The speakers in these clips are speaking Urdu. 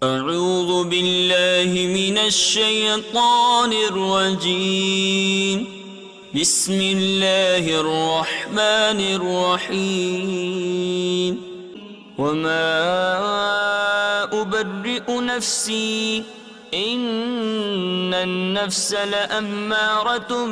أعوذ بالله من الشيطان الرجيم. بسم الله الرحمن الرحيم. وما أبرئ نفسي إن النفس لأمارة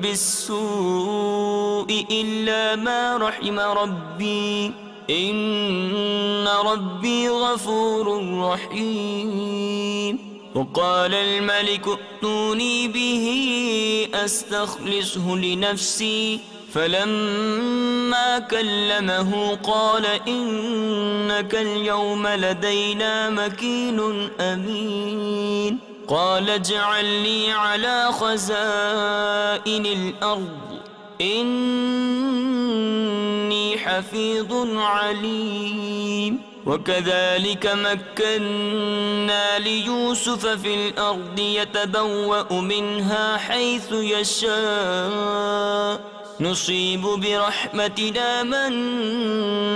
بالسوء إلا ما رحم ربي إن ربي غفور رحيم. وقال الملك ائتوني به أستخلصه لنفسي فلما كلمه قال إنك اليوم لدينا مكين أمين. قال اجعلني على خزائن الأرض إني حفيظ عليم. وكذلك مكنا ليوسف في الأرض يتبوأ منها حيث يشاء نصيب برحمتنا من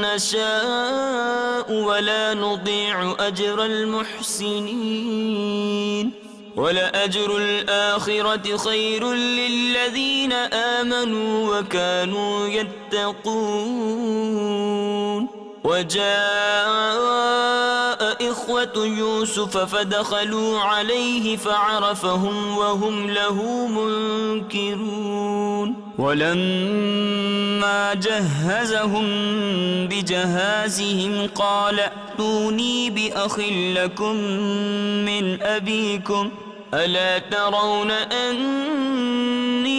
نشاء ولا نضيع أجر المحسنين. ولأجر الآخرة خير للذين آمنوا وكانوا يتقون. وجاء إخوة يوسف فدخلوا عليه فعرفهم وهم له منكرون. ولما جهزهم بجهازهم قال ائتوني بأخ لكم من أبيكم ألا ترون أني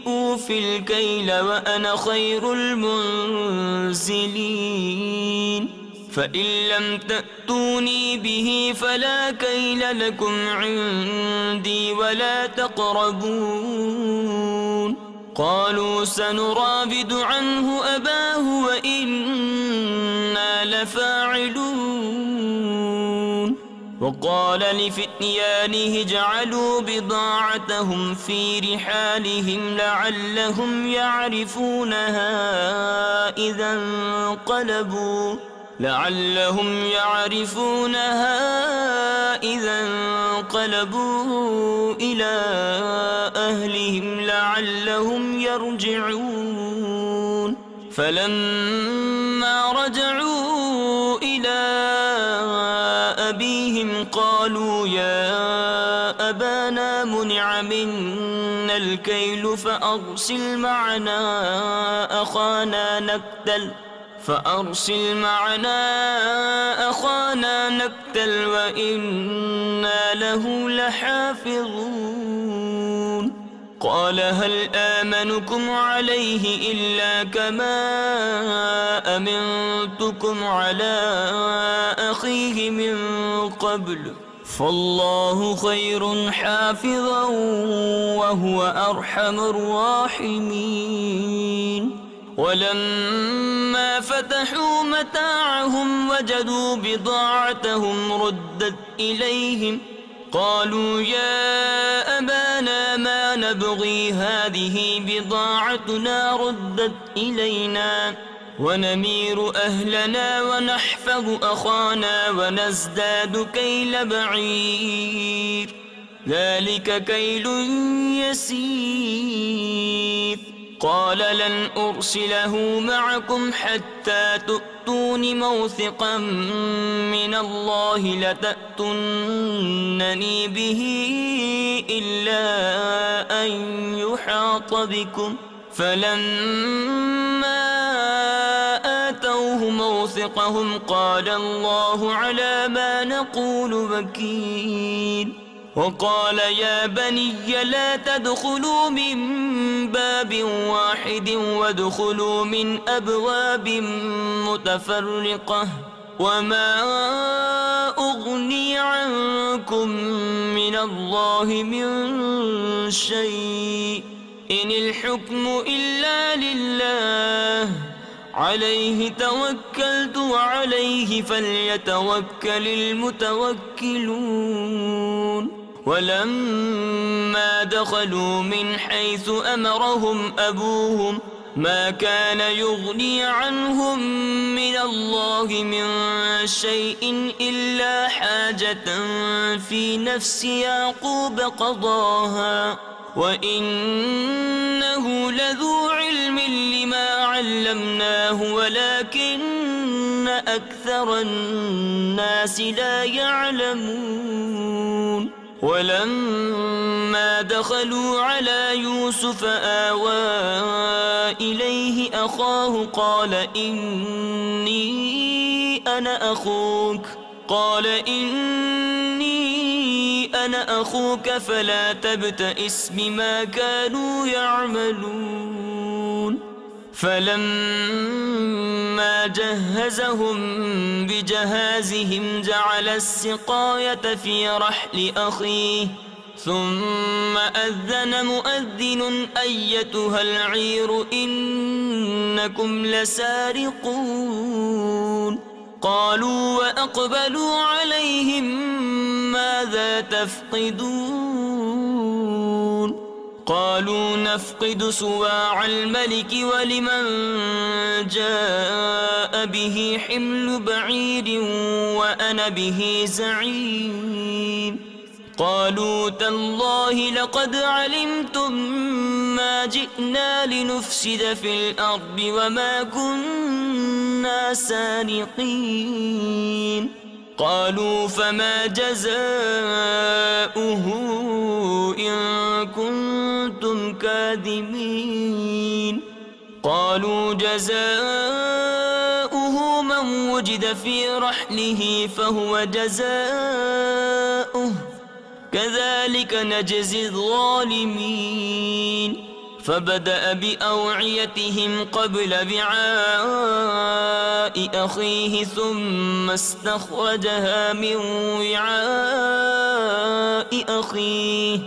أوفي الكيل وأنا خير المنزلين. فإن لم تأتوني به فلا كيل لكم عندي ولا تقربون. قالوا سنراود عنه أباه وإنا لفاعلون. وقال لفتيانه اجعلوا بضاعتهم في رحالهم لعلهم يعرفونها إذا انقلبوا إلى أهلهم لعلهم يرجعون. فلما رجعوا إلى أبيهم قالوا يا أبانا منع منا الكيل فأرسل معنا أخانا نكتل وإنا له لحافظون. قال هل آمنكم عليه إلا كما أمنتكم على أخيه من قبل فالله خير حافظا وهو أرحم الراحمين. ولما فتحوا متاعهم وجدوا بضاعتهم ردت إليهم قالوا يا أبانا ما نبغي هذه بضاعتنا ردت إلينا ونمير أهلنا ونحفظ أخانا ونزداد كيل بعير ذلك كيل يسير. قال لن أرسله معكم حتى تؤتون موثقا من الله لتأتونني به إلا أن يحاط بكم. فلما آتوه موثقهم قال الله على ما نقول وكيل. وقال يا بني لا تدخلوا من باب واحد وادخلوا من أبواب متفرقة وما أغني عنكم من الله من شيء إن الحكم إلا لله عليه توكلت وعليه فليتوكل المتوكلون. ولما دخلوا من حيث أمرهم أبوهم ما كان يغني عنهم من الله من شيء إلا حاجة في نفس يعقوب قضاها وإنه لذو علم لما علمناه ولكن أكثر الناس لا يعلمون ولما دخلوا على يوسف آوى إليه أخاه قال إني أنا أخوك فلا تبتئس بما كانوا يعملون فلما جهزهم بجهازهم جعل السقاية في رحل أخيه ثم أذن مؤذن أيتها العير إنكم لسارقون قالوا وأقبلوا عليهم ماذا تفقدون قالوا نفقد صواع الملك ولمن جاء به حمل بعير وأنا به زعيم قالوا تالله لقد علمتم ما جئنا لنفسد في الأرض وما كنا سارقين قالوا فما جزاؤه إن كنتم كاذبين قالوا جزاؤه من وجد في رحله فهو جزاؤه كذلك نجزي الظالمين فبدأ بأوعيتهم قبل وعاء أخيه ثم استخرجها من وعاء أخيه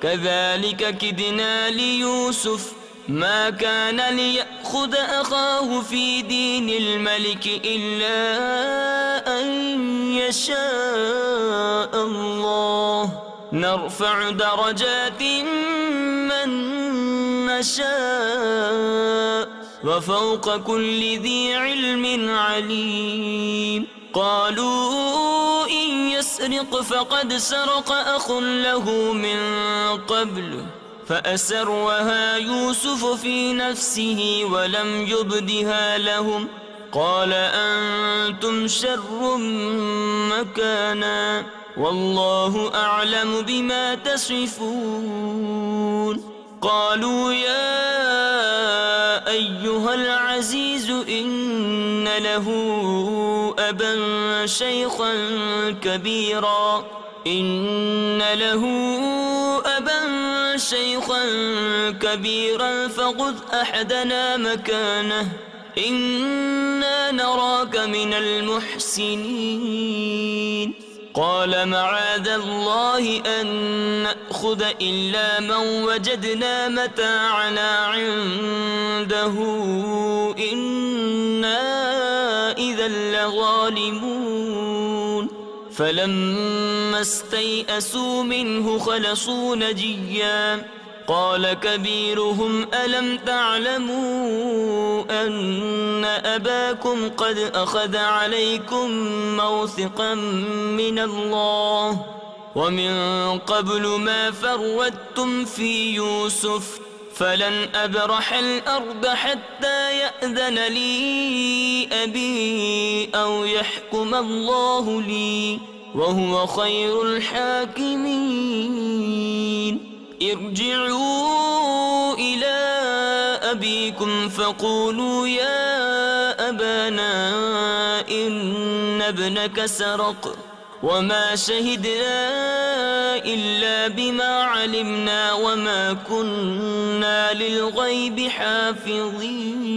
كذلك كدنا ليوسف ما كان ليأخذ أخاه في دين الملك إلا أن يشاء الله نرفع درجات من نشاء وفوق كل ذي علم عليم قالوا إن يسرق فقد سرق أخ له من قبل فأسرها يوسف في نفسه ولم يبدها لهم قال أنتم شر مكانا والله أعلم بما تصفون قالوا يا أيها العزيز إن له أبا شيخا كبيرا فخذ أحدنا مكانه إنا نراك من المحسنين قال معاذ الله أن نأخذ إلا من وجدنا متاعنا عنده إنا إذا لظالمون فلما استيئسوا منه خلصوا نجيا قال كبيرهم ألم تعلموا أن أباكم قد أخذ عليكم موثقا من الله ومن قبل ما فردتم في يوسف فلن أبرح الأرض حتى يأذن لي أبي أو يحكم الله لي وهو خير الحاكمين ارجعوا إلى أبيكم فقولوا يا أبانا إن ابنك سرق وما شهدنا إلا بما علمنا وما كنا للغيب حافظين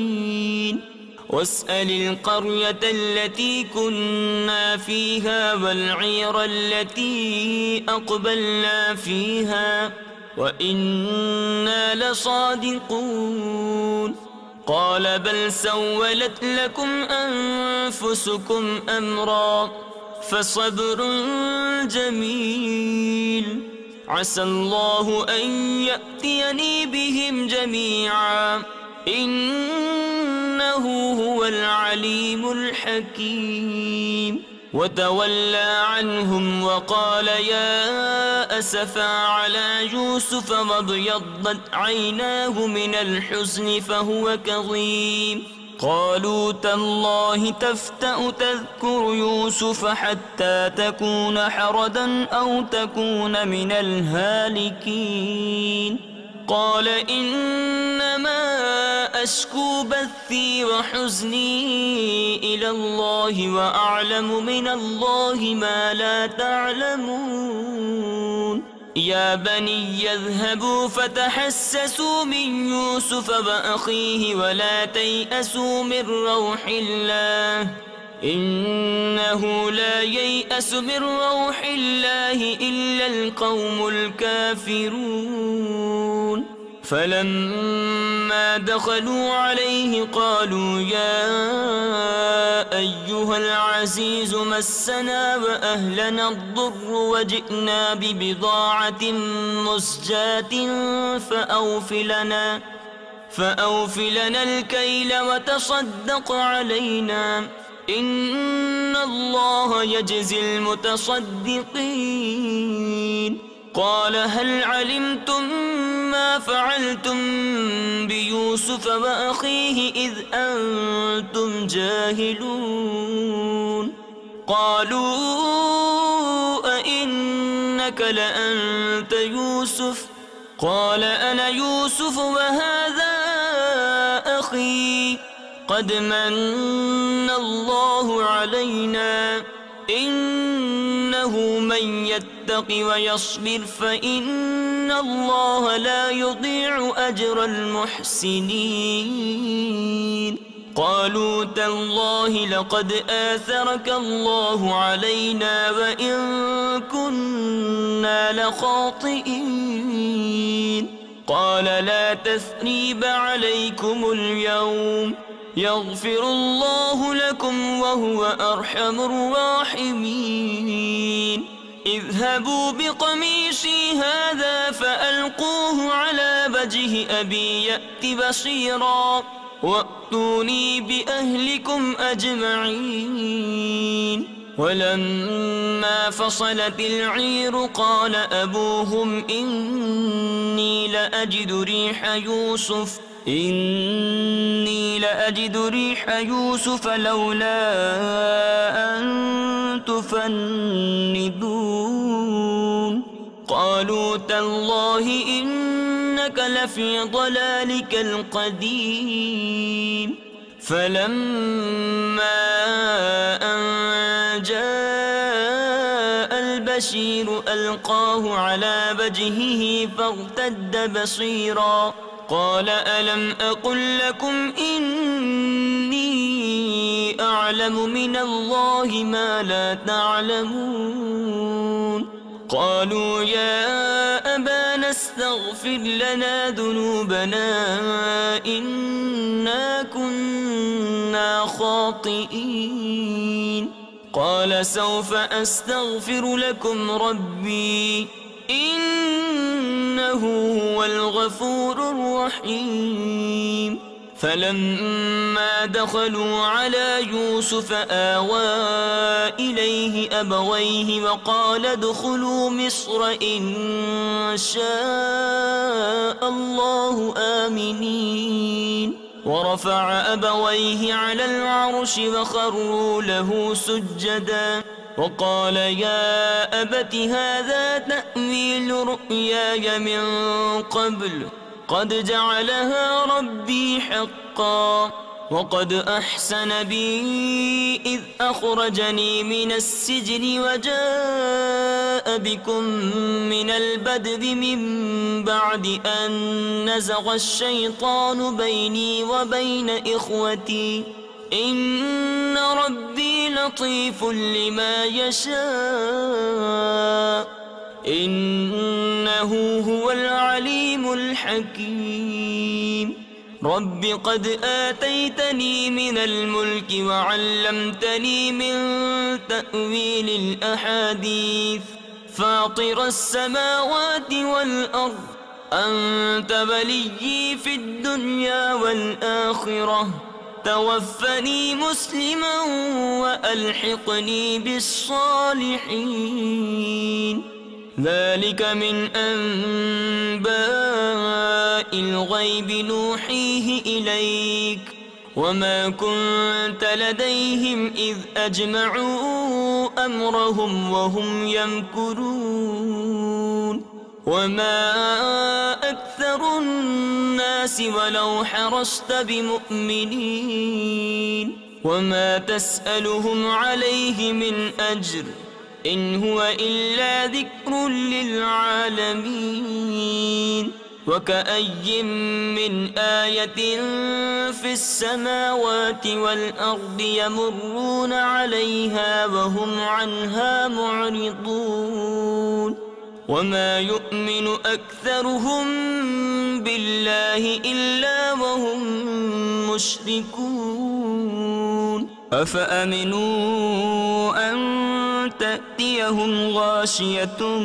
واسأل القرية التي كنا فيها والعير التي أقبلنا فيها وإنا لصادقون قال بل سولت لكم أنفسكم أمرا فصبر جميل عسى الله أن يأتيني بهم جميعا إنه هو العليم الحكيم. وتولى عنهم وقال يا أسفا على يوسف وابيضت عيناه من الحزن فهو كظيم. قالوا تالله تفتأ تذكر يوسف حتى تكون حردا أو تكون من الهالكين. قال إنما أشكو بثي وحزني إلى الله وأعلم من الله ما لا تعلمون. يا بني اذهبوا فتحسسوا من يوسف وأخيه ولا تيأسوا من روح الله إنه لا ييأس من روح الله إلا القوم الكافرون. فلما دخلوا عليه قالوا يا أيها العزيز مسنا وأهلنا الضر وجئنا ببضاعة مزجاة فأوف لنا الكيل وتصدق علينا إن الله يجزي المتصدقين. قال هل علمتم ما فعلتم بيوسف وأخيه إذ أنتم جاهلون؟ قالوا أئنك لأنت يوسف؟ قال أنا يوسف وهذا أخي قد من الله علينا إنه من يتق ويصبر فإن الله لا يضيع أجر المحسنين. قالوا تالله لقد آثرك الله علينا وإن كنا لخاطئين. قال لا تثريب عليكم اليوم يغفر الله لكم وهو أرحم الراحمين. اذهبوا بقميصي هذا فألقوه على وجه أبي يأت بصيرا وأتوني بأهلكم أجمعين. ولما فصلت العير قال أبوهم إني لأجد ريح يوسف لولا أن تفندون. قالوا تالله إنك لفي ضلالك القديم. فلما أن جاء البشير ألقاه على وجهه فارتد بصيرا قال ألم أقل لكم إني أعلم من الله ما لا تعلمون. قالوا يا أبانا استغفر لنا ذنوبنا إنا كنا خاطئين. قال سوف أستغفر لكم ربي إنه هو الغفور الرحيم. فلما دخلوا على يوسف آوى إليه أبويه وقال ادخلوا مصر إن شاء الله آمنين. ورفع أبويه على العرش وخروا له سجدا وقال يا أبت هذا تأويل رؤياي من قبل قد جعلها ربي حقا وقد أحسن بي إذ أخرجني من السجن وجاء بكم من البدو من بعد أن نزغ الشيطان بيني وبين إخوتي إن ربي لطيف لما يشاء إنه هو العليم الحكيم. رب قد آتيتني من الملك وعلمتني من تأويل الأحاديث فاطر السماوات والأرض أنت وليي في الدنيا والآخرة توفني مسلما وألحقني بالصالحين ذلك من أنباء الغيب نوحيه إليك وما كنت لديهم إذ أجمعوا أمرهم وهم يمكرون وما أكثر الناس ولو حرصت بمؤمنين وما تسألهم عليه من أجر إن هو إلا ذكر للعالمين وكأي من آية في السماوات والأرض يمرون عليها وهم عنها معرضون وما يؤمن أكثرهم بالله إلا وهم مشركون أفأمنوا أن تأتيهم غاشية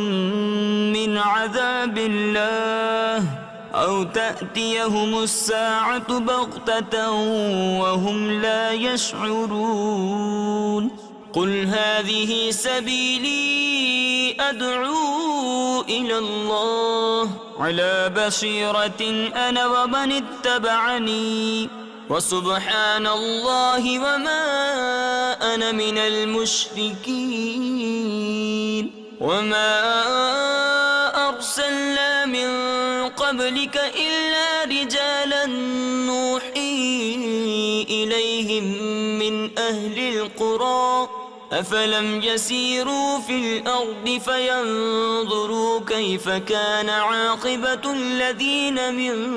من عذاب الله أو تأتيهم الساعة بغتة وهم لا يشعرون قل هذه سبيلي أدعو إلى الله على بصيرة أنا ومن اتبعني وسبحان الله وما أنا من المشركين وما أرسلنا من قبلك إلا رجالا نوحي إليهم من أهل القرى أفلم يسيروا في الأرض فينظروا كيف كان عاقبة الذين من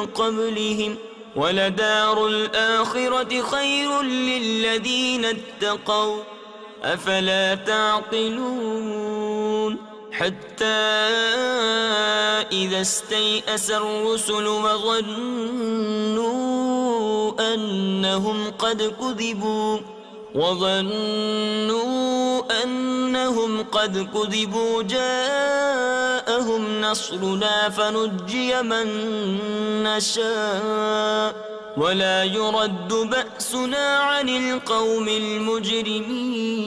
قبلهم ولدار الآخرة خير للذين اتقوا أفلا تعقلون حتى إذا استيأس الرسل وظنوا أنهم قد كذبوا جاءهم نصرنا فنجي من نشاء ولا يرد بأسنا عن القوم المجرمين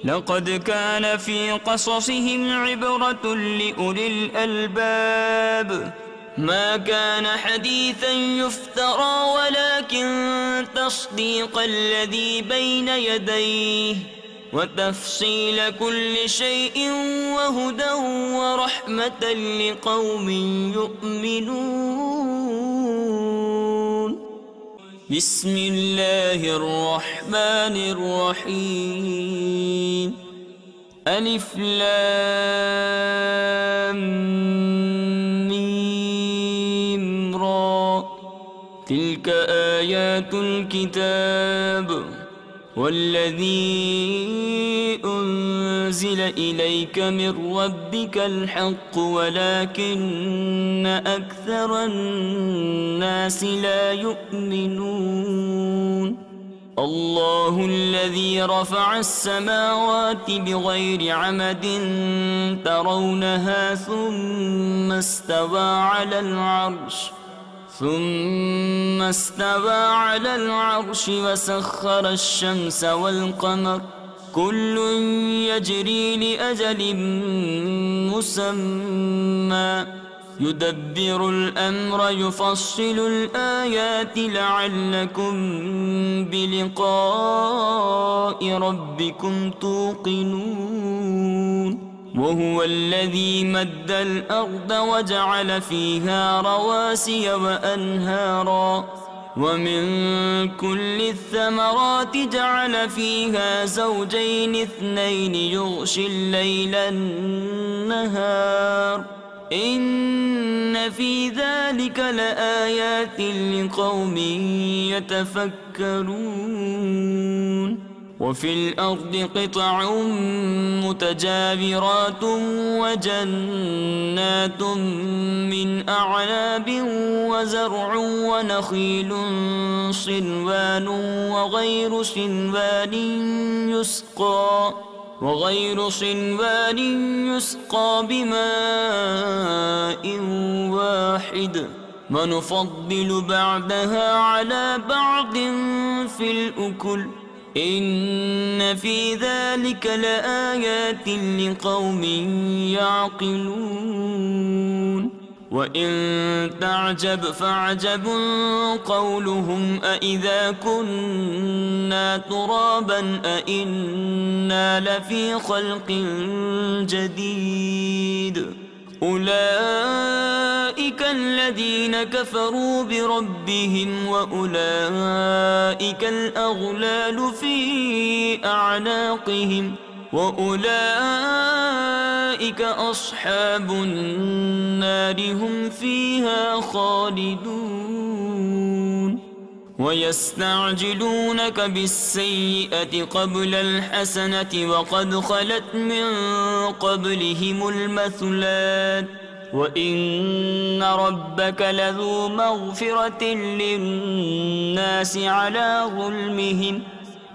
لقد كان في قصصهم عبرة لأولي الألباب ما كان حديثا يفترى ولكن تصديق الذي بين يديه وتفصيل كل شيء وهدى ورحمة لقوم يؤمنون بسم الله الرحمن الرحيم ألف لام ميم را تلك آيات الكتاب والذي أنزل إليك من ربك الحق ولكن أكثر الناس لا يؤمنون الله الذي رفع السماوات بغير عمد ترونها ثم استوى على العرش وسخر الشمس والقمر كل يجري لأجل مسمى يدبر الأمر يفصل الآيات لعلكم بلقاء ربكم توقنون وهو الذي مد الأرض وجعل فيها رواسي وأنهارا ومن كل الثمرات جعل فيها زوجين اثنين يغشي الليل النهار إن في ذلك لآيات لقوم يتفكرون وفي الأرض قطع متجاورات وجنات من أعناب وزرع ونخيل صنوان وغير صنوان يسقى وغير صنوان يسقى بماء واحد ونفضل بعدها على بعض في الأكل إن في ذلك لآيات لقوم يعقلون وإن تعجب فعجب قولهم أإذا كنا ترابا أإنا لفي خلق جديد أولئك الذين كفروا بربهم وأولئك الأغلال في أعناقهم وأولئك أصحاب النار هم فيها خالدون ويستعجلونك بالسيئة قبل الحسنة وقد خلت من قبلهم المثلات وإن ربك لذو مغفرة للناس على ظلمهم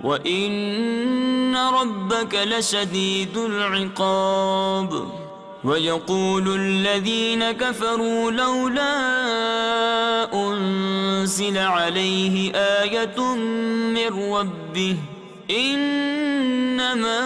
وإن ربك لشديد العقاب ويقول الذين كفروا لولا أنزل عليه آية من ربه إنما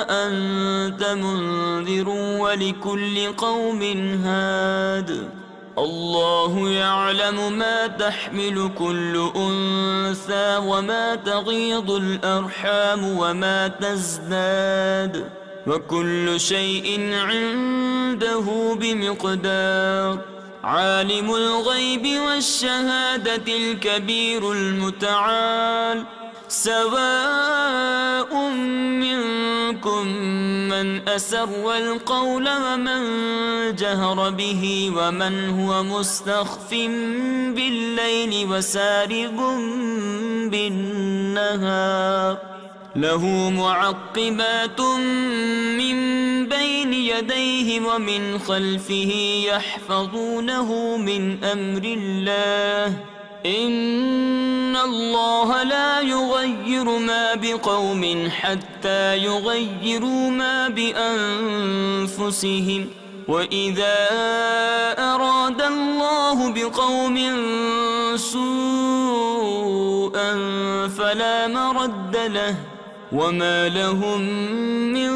أنت منذر ولكل قوم هاد الله يعلم ما تحمل كل أنثى وما تغيض الأرحام وما تزداد وكل شيء عنده بمقدار عالم الغيب والشهادة الكبير المتعال سواء منكم من أسر القول ومن جهر به ومن هو مستخف بالليل وسارب بالنهار له معقبات من بين يديه ومن خلفه يحفظونه من أمر الله إن الله لا يغير ما بقوم حتى يغيروا ما بأنفسهم وإذا أراد الله بقوم سوءا فلا مرد له وما لهم من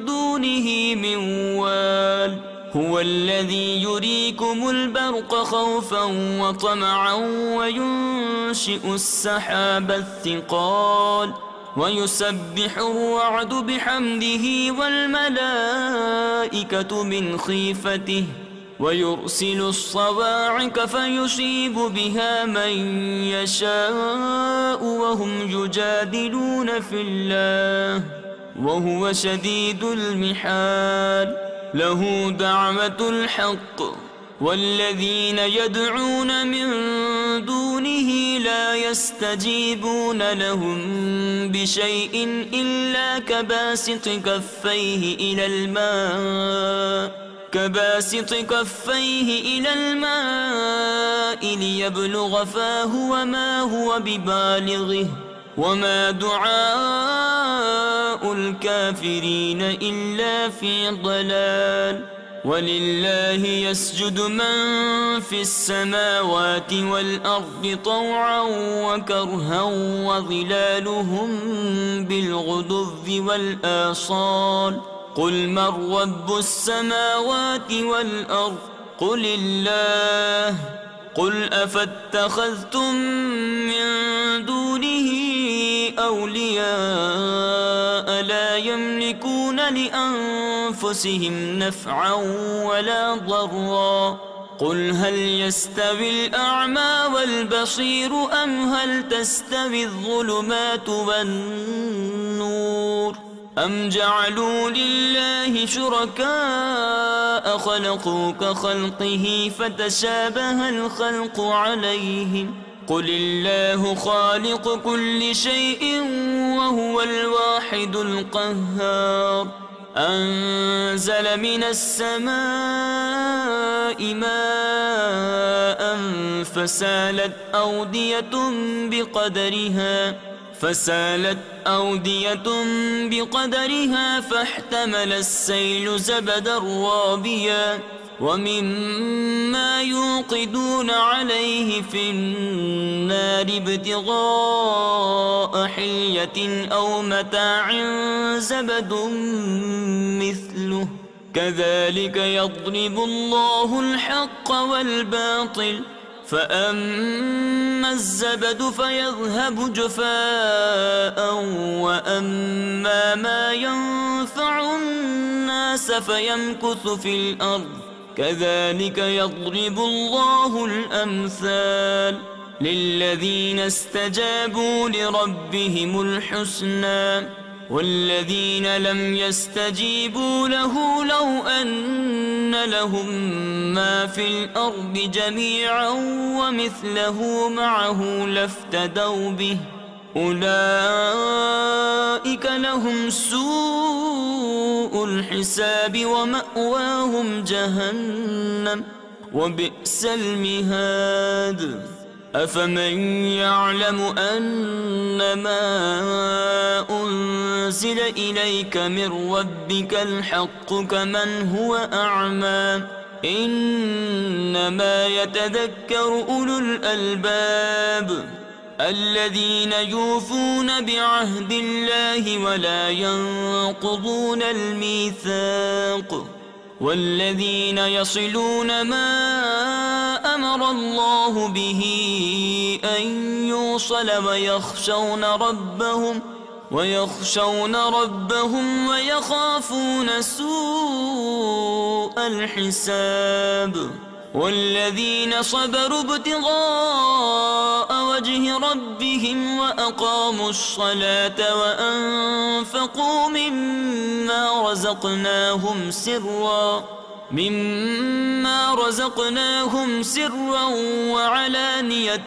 دونه من وال هو الذي يريكم البرق خوفا وطمعا وينشئ السحاب الثقال ويسبح الرعد بحمده والملائكة من خيفته ويرسل الصواعق فيصيب بها من يشاء وهم يجادلون في الله وهو شديد المحال له دعوة الحق والذين يدعون من دونه لا يستجيبون لهم بشيء إلا كباسط كفيه إلى الماء ليبلغ فاه وما هو ببالغه وما دعاء الكافرين إلا في ضلال ولله يسجد من في السماوات والأرض طوعا وكرها وظلالهم بالغدو والآصال قل من رب السماوات والأرض قل الله قل أفاتخذتم من دونه أولياء لا يملكون لأنفسهم نفعا ولا ضرا قل هل يستوي الأعمى والبصير أم هل تستوي الظلمات والنور أم جعلوا لله شركاء خلقوا كخلقه فتشابه الخلق عليهم قل الله خالق كل شيء وهو الواحد القهار أنزل من السماء ماء فسالت أودية بقدرها فسالت أودية بقدرها فاحتمل السيل زبدا رابيا ومما يوقدون عليه في النار ابتغاء حلية أو متاع زبد مثله كذلك يضرب الله الحق والباطل فأما الزبد فيذهب جفاء وأما ما ينفع الناس فيمكث في الأرض كذلك يضرب الله الأمثال للذين استجابوا لربهم الحسنى والذين لم يستجيبوا له لو أن لهم ما في الأرض جميعا ومثله معه لافتدوا به أولئك لهم سوء الحساب ومأواهم جهنم وبئس المهاد أفمن يعلم أنما أنزل إليك من ربك الحق كمن هو أعمى إنما يتذكر أولو الألباب الذين يوفون بعهد الله ولا ينقضون الميثاق والذين يصلون ما أمر الله به أن يوصل ويخشون ربهم ويخافون سوء الحساب والذين صبروا ابتغاء وجه ربهم وأقاموا الصلاة وأنفقوا مما رزقناهم سرا وعلانية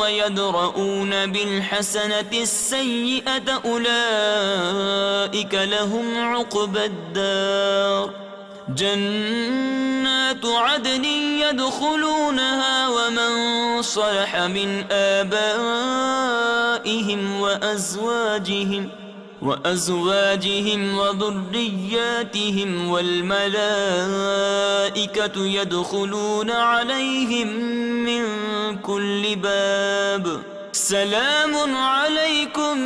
ويدرؤون بالحسنة السيئة أولئك لهم عقبى الدار جنات عدن يدخلونها ومن صلح من آبائهم وأزواجهم وذرياتهم والملائكة يدخلون عليهم من كل باب سلام عليكم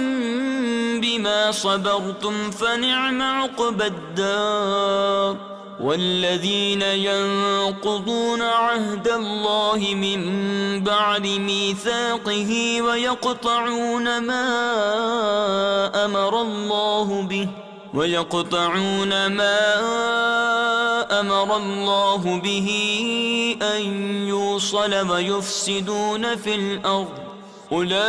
بما صبرتم فنعم عقبى الدار والذين ينقضون عهد الله من بعد ميثاقه ويقطعون ما أمر الله به أن يوصل ويفسدون في الأرض أولئك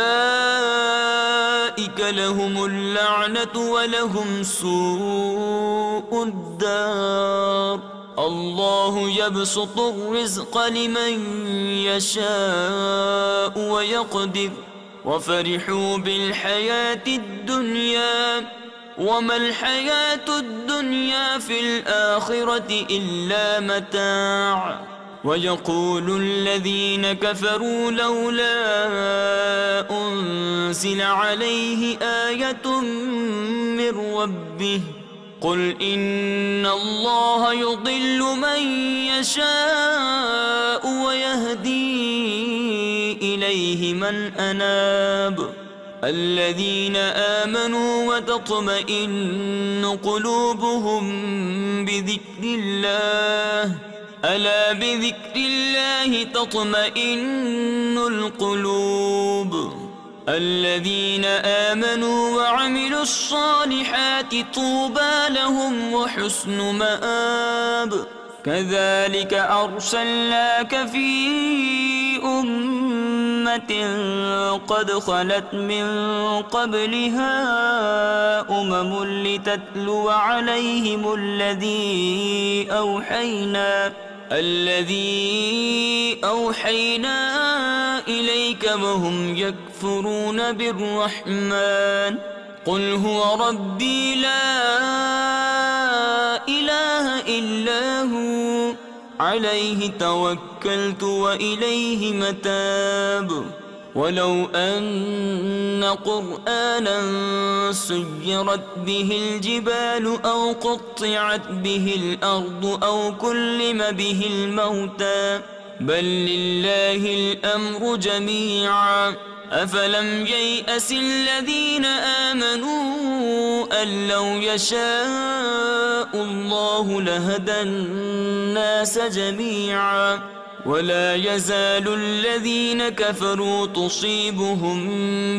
لهم اللعنة ولهم سوء الدار الله يبسط الرزق لمن يشاء ويقدر وفرحوا بالحياة الدنيا وما الحياة الدنيا في الآخرة إلا متاع ويقول الذين كفروا لولا أنزل عليه آية من ربه قل إن الله يضل من يشاء ويهدي إليه من أناب الذين آمنوا وتطمئن قلوبهم بذكر الله ألا بذكر الله تطمئن القلوب الذين آمنوا وعملوا الصالحات طوبى لهم وحسن مآب كذلك أرسلناك في أمة قد خلت من قبلها لتتلو عليهم الذي أوحينا إليك وهم يكفرون بالرحمن قل هو ربي لا إله إلا هو عليه توكلت وإليه متاب ولو أن قرآنا سيرت به الجبال أو قطعت به الأرض أو كلم به الموتى بل لله الأمر جميعا أفلم ييأس الذين آمنوا أن لو يشاء الله لهدى الناس جميعا ولا يزال الذين كفروا تصيبهم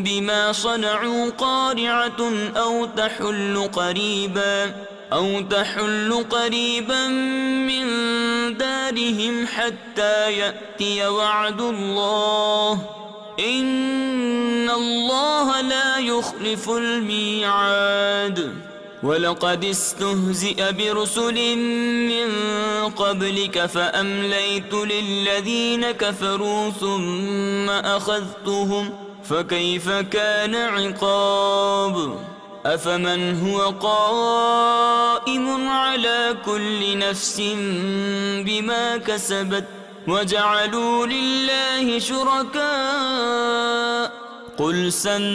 بما صنعوا قارعة أو تحل قريبا من دارهم حتى يأتي وعد الله إن الله لا يخلف الميعاد ولقد استهزئ برسل من قبلك فأمليت للذين كفروا ثم أخذتهم فكيف كان عقاب أفمن هو قائم على كل نفس بما كسبت وجعلوا لله شركاء قل سموهم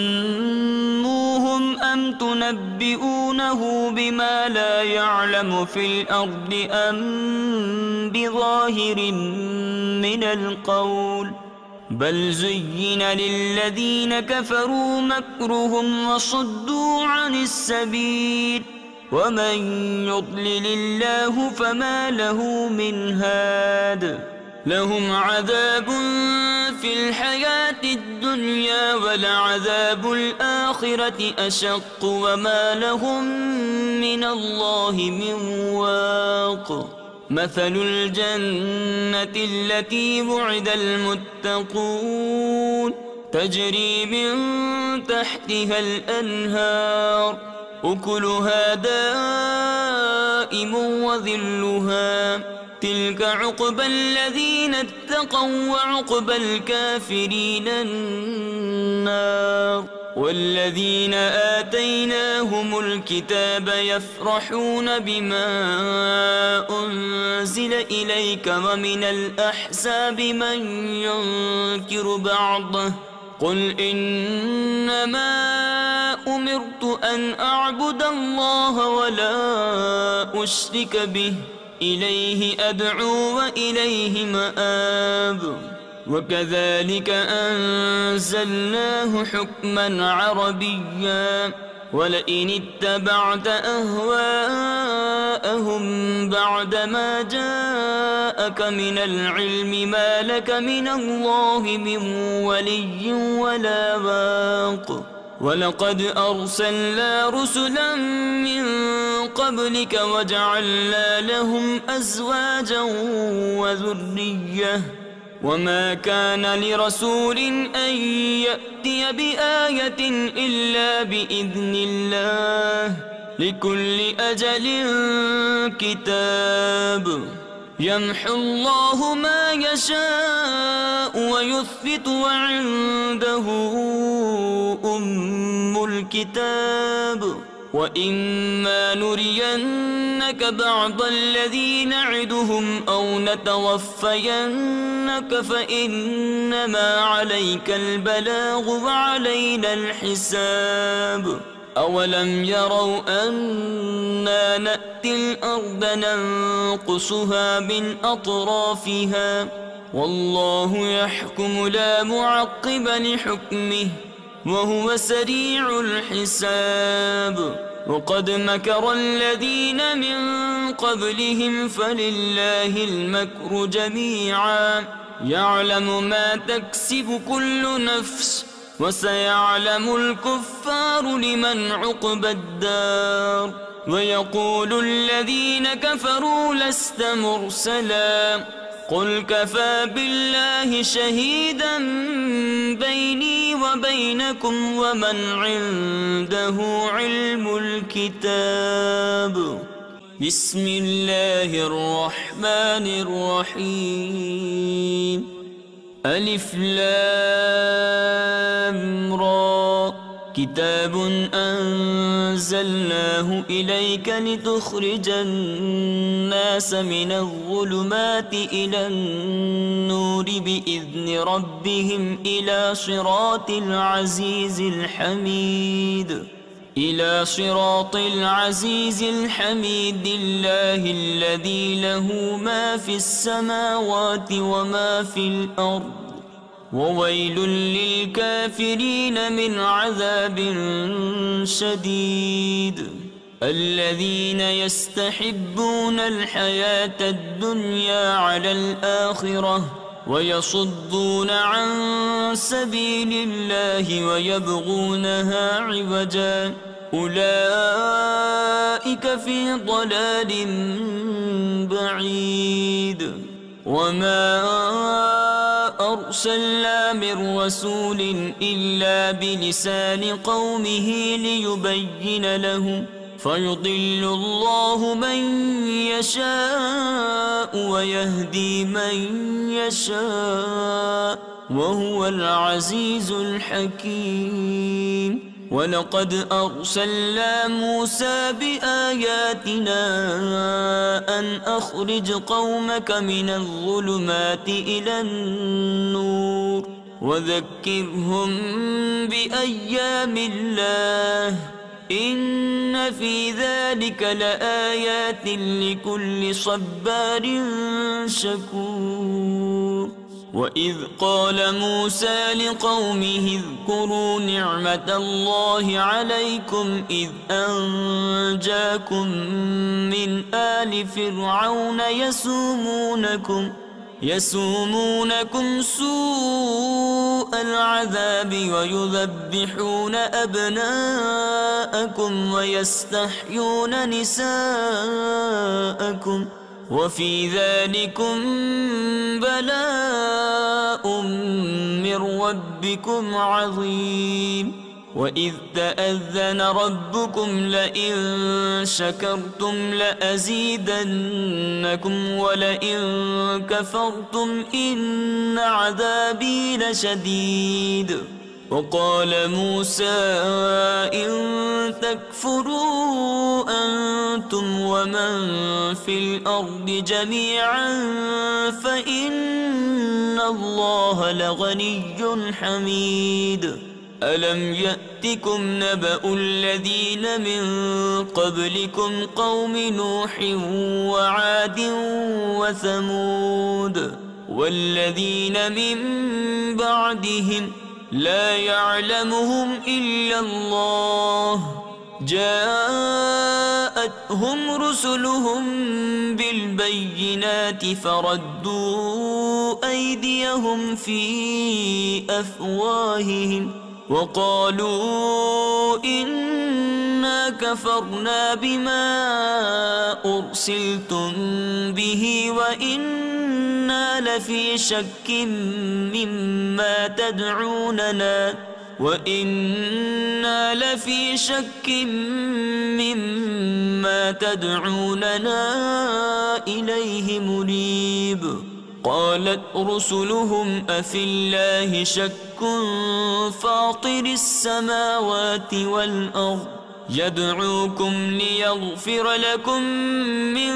أم تنبئونه بما لا يعلم في الأرض أم بظاهر من القول بل زين للذين كفروا مكرهم وصدوا عن السبيل ومن يضلل الله فما له من هاد لهم عذاب في الحياة الدنيا ولعذاب الآخرة أشق وما لهم من الله من واق مثل الجنة التي وعد المتقون تجري من تحتها الأنهار أكلها دائم وظلها تلك عقبى الذين اتقوا وعقبى الكافرين النار والذين آتيناهم الكتاب يفرحون بما أنزل إليك ومن الأحزاب من ينكر بعضه قل إنما أمرت أن أعبد الله ولا أشرك به إليه أدعو وإليه مآب وكذلك أنزلناه حكما عربيا ولئن اتبعت أهواءهم بعدما جاءك من العلم ما لك من الله من ولي ولا واق ولقد أرسلنا رسلا من قبلك وجعلنا لهم أزواجا وذرية وما كان لرسول أن يأتي بآية إلا بإذن الله لكل أجل كتاب يمحو الله ما يشاء ويثبت وعنده أم الكتاب وإما نرينك بعض الذي نعدهم أو نتوفينك فإنما عليك البلاغ وعلينا الحساب أولم يروا أنا نأتي الأرض ننقصها من أطرافها والله يحكم لا معقب لحكمه وهو سريع الحساب وقد مكر الذين من قبلهم فلله المكر جميعا يعلم ما تكسب كل نفس وسيعلم الكفار لمن عقبى الدار ويقول الذين كفروا لست مرسلا قل كفى بالله شهيدا بيني وبينكم ومن عنده علم الكتاب بسم الله الرحمن الرحيم ألف لام را كتاب أنزلناه إليك لتخرج الناس من الظلمات إلى النور بإذن ربهم إلى صراط العزيز الحميد الله الذي له ما في السماوات وما في الأرض وويل للكافرين من عذاب شديد الذين يستحبون الحياة الدنيا على الآخرة ويصدون عن سبيل الله ويبغونها عوجا أولئك في ضلال بعيد وما أرسلنا من رسول إلا بلسان قومه ليبين لهم فيضل الله من يشاء ويهدي من يشاء وهو العزيز الحكيم ولقد أرسلنا موسى بآياتنا أن أخرج قومك من الظلمات إلى النور وذكرهم بأيام الله إن في ذلك لآيات لكل صبار شكور وإذ قال موسى لقومه اذكروا نعمة الله عليكم إذ أنجاكم من آل فرعون يسومونكم سوء العذاب ويذبحون أبناءكم ويستحيون نساءكم وفي ذلكم بلاء من ربكم عظيم وإذ تأذن ربكم لئن شكرتم لأزيدنكم ولئن كفرتم إن عذابي لشديد وقال موسى إن تكفروا أنتم ومن في الأرض جميعا فإن الله لغني حميد ألم يأتكم نبأ الذين من قبلكم قوم نوح وعاد وثمود والذين من بعدهم لا يعلمهم إلا الله جاءتهم رسلهم بالبينات فردوا أيديهم في أفواههم وقالوا إنا كفرنا بما أرسلتم به وإنا لفي شك مما تدعوننا إليه مريب قالت رسلهم أفي الله شك فاطر السماوات والأرض يدعوكم ليغفر لكم من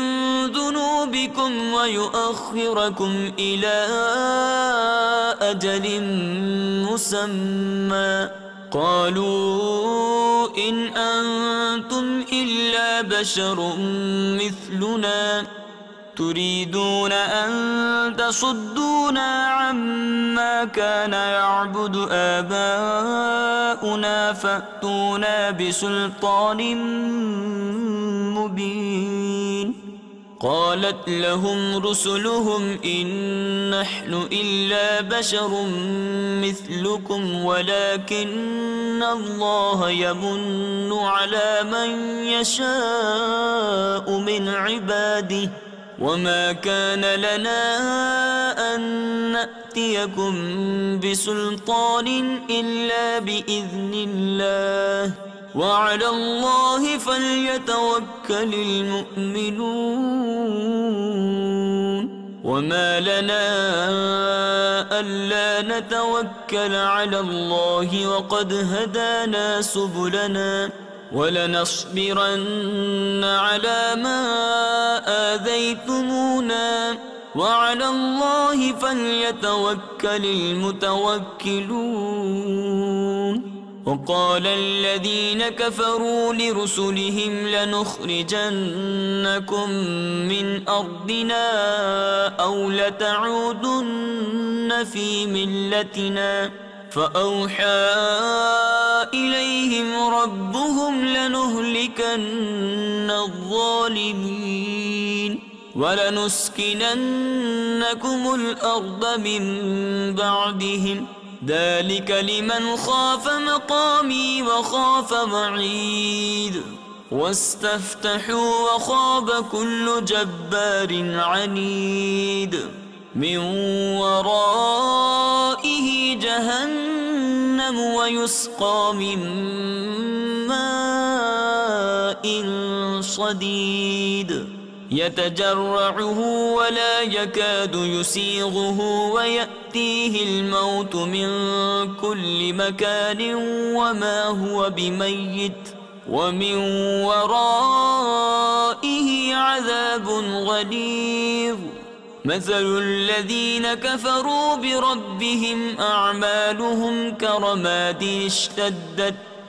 ذنوبكم ويؤخركم إلى أجل مسمى قالوا إن أنتم إلا بشر مثلنا تريدون أن تصدونا عما كان يعبد آباؤنا فأتونا بسلطان مبين قالت لهم رسلهم إن نحن إلا بشر مثلكم ولكن الله يمن على من يشاء من عباده وما كان لنا أن نأتيكم بسلطان إلا بإذن الله وعلى الله فليتوكل المؤمنون وما لنا ألا نتوكل على الله وقد هدانا سبلنا ولنصبرن على ما آذيتمونا وعلى الله فليتوكل المتوكلون. وقال الذين كفروا لرسلهم لنخرجنكم من أرضنا أو لتعودن في ملتنا فأوحى إليهم ربهم لنهلكن الظالمين ولنسكننكم الأرض من بعدهم ذلك لمن خاف مقامي وخاف وعيد. واستفتحوا وخاب كل جبار عنيد من ورائه جهنم ويسقى من ماء صديد يتجرعه ولا يكاد يسيغه ويأتيه الموت من كل مكان وما هو بميت ومن ورائه عذاب غليظ. مثل الذين كفروا بربهم أعمالهم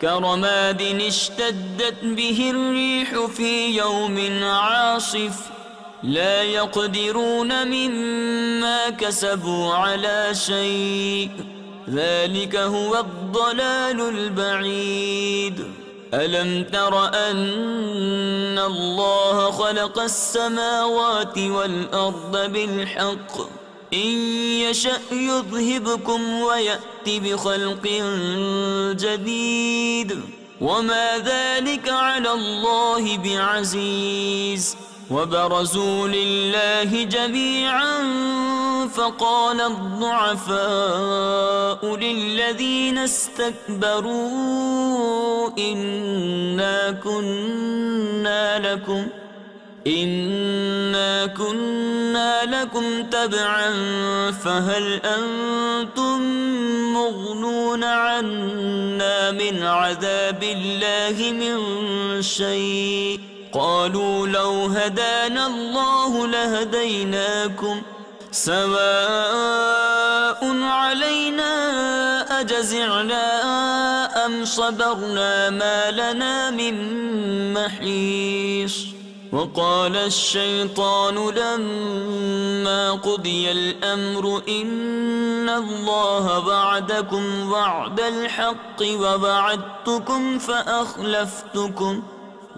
كرماد اشتدت به الريح في يوم عاصف لا يقدرون مما كسبوا على شيء ذلك هو الضلال البعيد. ألم تر أن الله خلق السماوات والأرض بالحق إن يشأ يذهبكم ويأتي بخلق جديد وما ذلك على الله بعزيز. وبرزوا لله جميعا فقال الضعفاء للذين استكبروا إنا كنا لكم تبعا فهل أنتم مغنون عنا من عذاب الله من شيء قالوا لو هدانا الله لهديناكم سواء علينا أجزعنا أم صبرنا ما لنا من محيص. وقال الشيطان لما قضي الأمر إن الله وعدكم وعد الحق ووعدتكم فأخلفتكم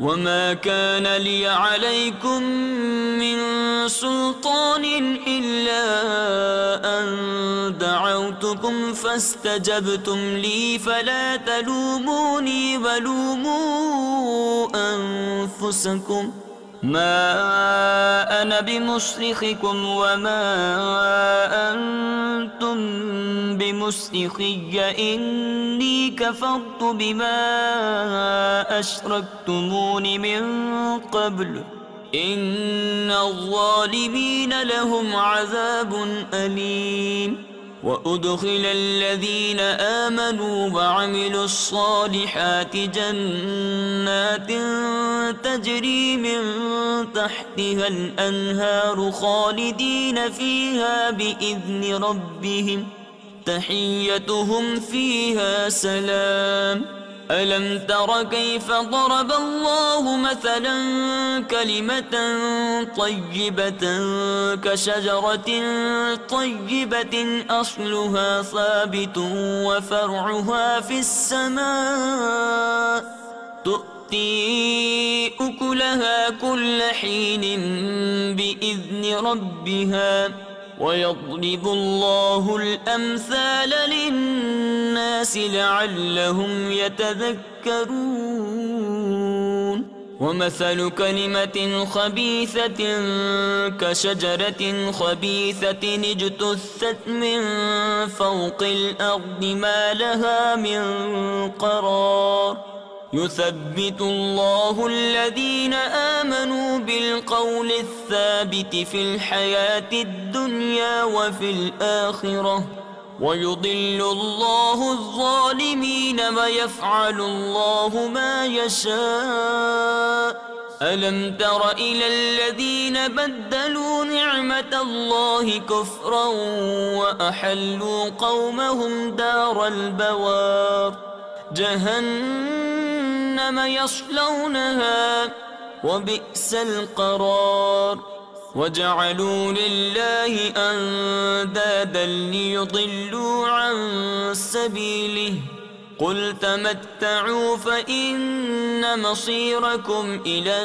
وما كان لي عليكم من سلطان إلا أن دعوتكم فاستجبتم لي فلا تلوموني ولوموا أنفسكم ما أنا بمصرخكم وما أنتم بمصرخي إني كفرت بما أشركتمون من قبل إن الظالمين لهم عذاب أليم. وأدخل الذين آمنوا وعملوا الصالحات جنات تجري من تحتها الأنهار خالدين فيها بإذن ربهم تحيتهم فيها سلام. ألم تر كيف ضرب الله مثلا كلمة طيبة كشجرة طيبة أصلها ثابت وفرعها في السماء تؤتي أكلها كل حين بإذن ربها ويضرب الله الأمثال للناس لعلهم يتذكرون. ومثل كلمة خبيثة كشجرة خبيثة اجتثت من فوق الأرض ما لها من قرار يثبت الله الذين آمنوا بالقول الثابت في الحياة الدنيا وفي الآخرة ويضل الله الظالمين ويفعل الله ما يشاء. ألم تر إلى الذين بدلوا نعمة الله كفرا وأحلوا قومهم دار البوار جهنم يصلونها وبئس القرار. وجعلوا لله أندادا ليضلوا عن سبيله قل تمتعوا فإن مصيركم إلى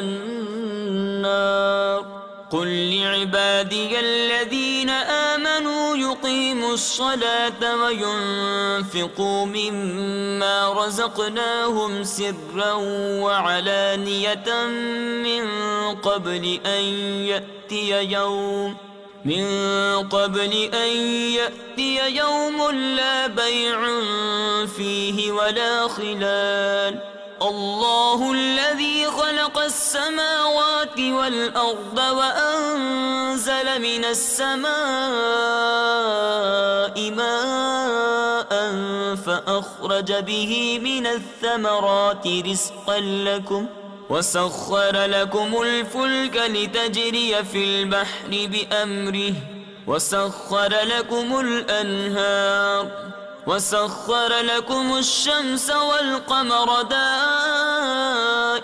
النار. قل لعبادي الذين آمنوا يقيموا الصلاة وينفقوا مما رزقناهم سرا وعلانية من قبل أن يأتي يوم لا بيع فيه ولا خلال. الله الذي خلق السماوات والأرض وأنزل من السماء ماء فأخرج به من الثمرات رزقا لكم وسخر لكم الفلك لتجري في البحر بأمره وسخر لكم الأنهار وسخر لكم الشمس والقمر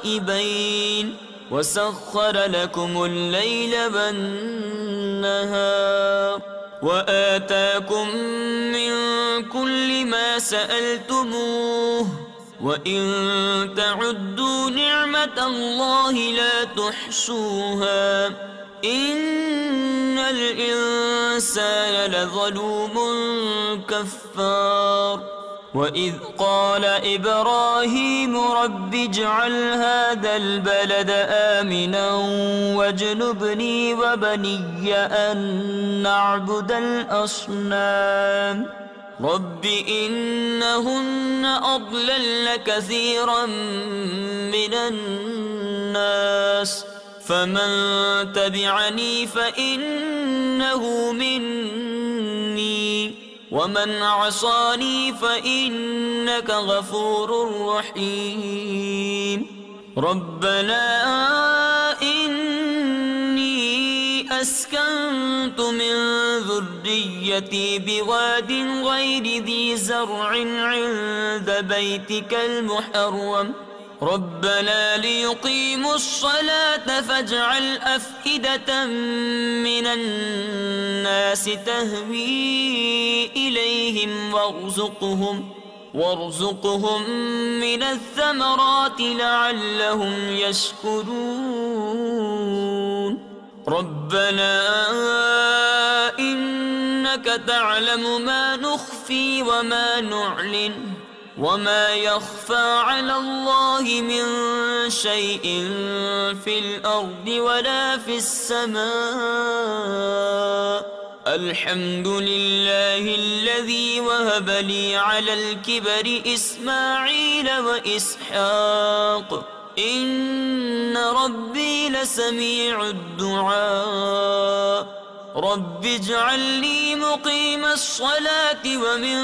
دائبين وسخر لكم الليل والنهار وآتاكم من كل ما سألتموه وإن تعدوا نعمة الله لا تحصوها إن الإنسان لظلوم كفار. وإذ قال إبراهيم رب اجعل هذا البلد آمنا واجنبني وبني أن نعبد الأصنام رب إنهن أضللن كثيرا من الناس فمن تبعني فإنه مني ومن عصاني فإنك غفور رحيم. ربنا إني أسكنت من ذريتي بواد غير ذي زرع عند بيتك المحرم ربنا ليقيموا الصلاة فاجعل أفئدة من الناس تهوي إليهم وارزقهم من الثمرات لعلهم يشكرون. ربنا إنك تعلم ما نخفي وما نعلن وما يخفى على الله من شيء في الأرض ولا في السماء. الحمد لله الذي وهب لي على الكبر إسماعيل وإسحاق إن ربي لسميع الدعاء. رب اجعل لي مقيم الصلاة ومن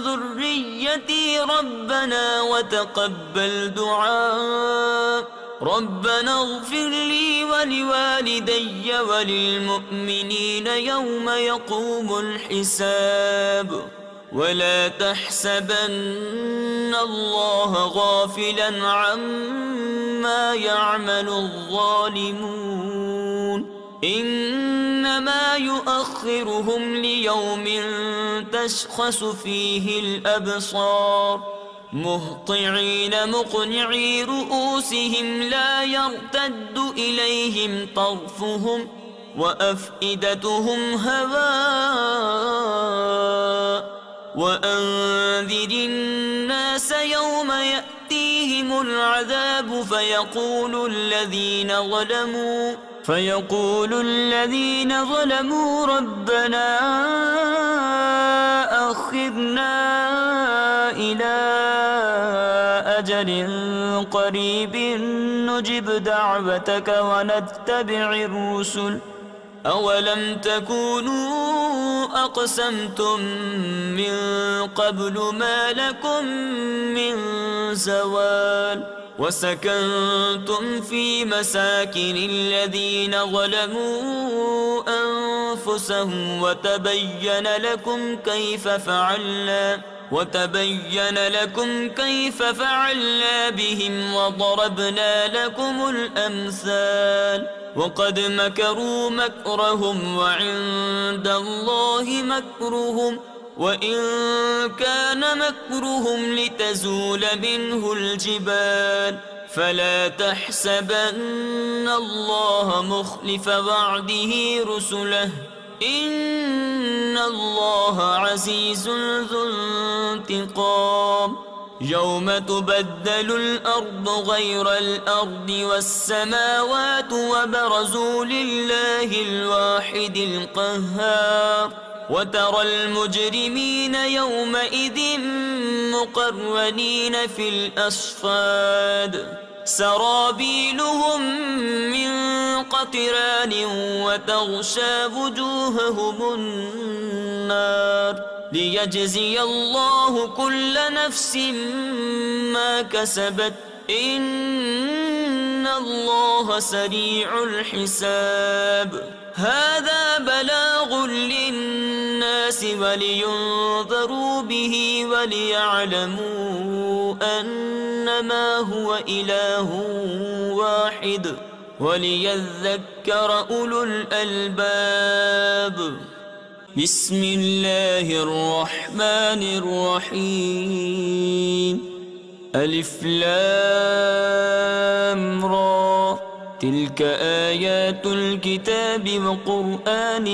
ذريتي ربنا وتقبل دعاء. ربنا اغفر لي ولوالدي وللمؤمنين يوم يقوم الحساب. ولا تحسبن الله غافلا عما يعمل الظالمون إنما يؤخرهم ليوم تشخص فيه الأبصار مهطعين مقنعي رؤوسهم لا يرتد إليهم طرفهم وأفئدتهم هواء. وأنذر الناس يوم يأتيهم العذاب فيقول الذين ظلموا ربنا أخذنا إلى أجل قريب نجب دعوتك ونتبع الرسل أولم تكونوا أقسمتم من قبل ما لكم من زوال وسكنتم في مساكن الذين ظلموا أنفسهم وتبين لكم كيف فعلنا بهم وضربنا لكم الأمثال وقد مكروا مكرهم وعند الله مكرهم وإن كان مكرهم لتزول منه الجبال فلا تحسبن الله مخلف وعده رسله إن الله عزيز ذو انتقام يوم تبدل الأرض غير الأرض والسماوات وبرزوا لله الواحد القهار وترى المجرمين يومئذ مقرنين في الأصفاد سرابيلهم من قطران وتغشى وجوههم النار ليجزي الله كل نفس ما كسبت إن الله سريع الحساب هذا بلاغ للناس ولينذروا به وليعلموا أنما هو إله واحد وليذكر أولو الألباب بسم الله الرحمن الرحيم ألف لام را تلك آيات الكتاب وقرآن